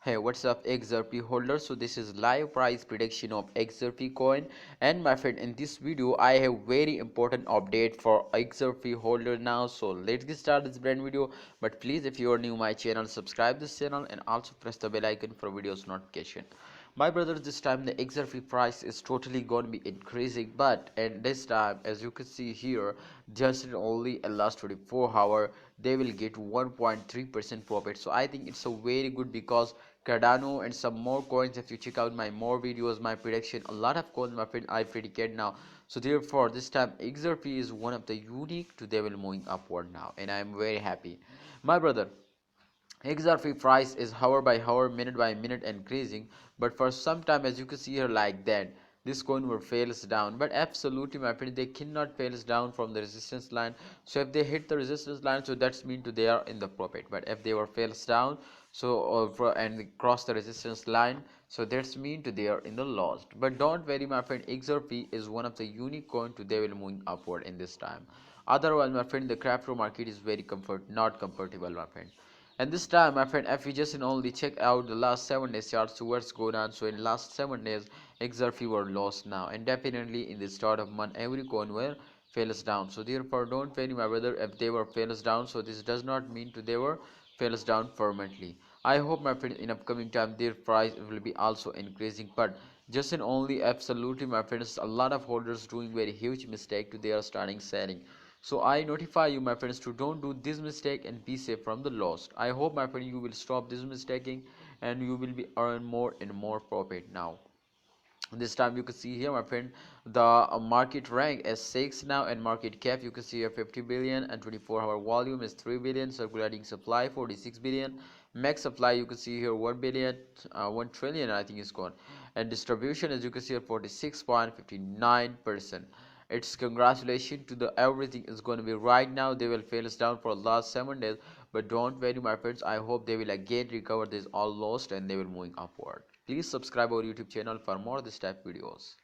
Hey, what's up XRP holders? So this is live price prediction of XRP coin, and my friend, in this video I have very important update for XRP holder now. So let's get started this brand video. But please, if you are new my channel, subscribe this channel and also press the bell icon for videos notification. My brothers, this time the XRP price is totally going to be increasing, but at this time, as you can see here, just in only a last 24 hours, they will get 1.3% profit. So I think it's a very good because Cardano and some more coins. If you check out my more videos, my prediction, a lot of coins, my friend, I predicted now. So therefore, this time XRP is one of the unique to they will moving upward now, and I am very happy, my brother. XRP price is hour by hour, minute by minute increasing, but for some time, as you can see here like that, this coin will fails down. But absolutely, my friend, they cannot fails down from the resistance line. So if they hit the resistance line, so that's mean to they are in the profit. But if they were fails down, so and they cross the resistance line, so that's mean to they are in the lost. But don't worry, my friend, XRP is one of the unique coin to they will moving upward in this time. Otherwise, my friend, the crypto market is very not comfortable, my friend. And this time, my friend, if we just only check out the last 7 days charts towards go down, so in last 7 days, XRP were lost now, and definitely in the start of month, every coin were fails down. So therefore, don't panic, my brother, if they were fails down. So this does not mean to they were fails down permanently. I hope, my friend, in upcoming time their price will be also increasing, but just in only absolutely, my friends, a lot of holders doing very huge mistake to they are starting selling. So I notify you, my friends, to don't do this mistake and be safe from the loss. I hope, my friend, you will stop this mistaking and you will be earn more and more profit now. This time you can see here, my friend, the market rank is 6 now, and market cap you can see here 50 billion, and 24-hour volume is 3 billion, circulating supply 46 billion, max supply you can see here 1 billion, 1 trillion I think is gone, and distribution as you can see here 46.59%. It's congratulations to the everything is going to be right now. They will fail us down for the last 7 days, but don't worry, my friends, I hope they will again recover this all lost and they will moving upward. Please subscribe our YouTube channel for more this type videos.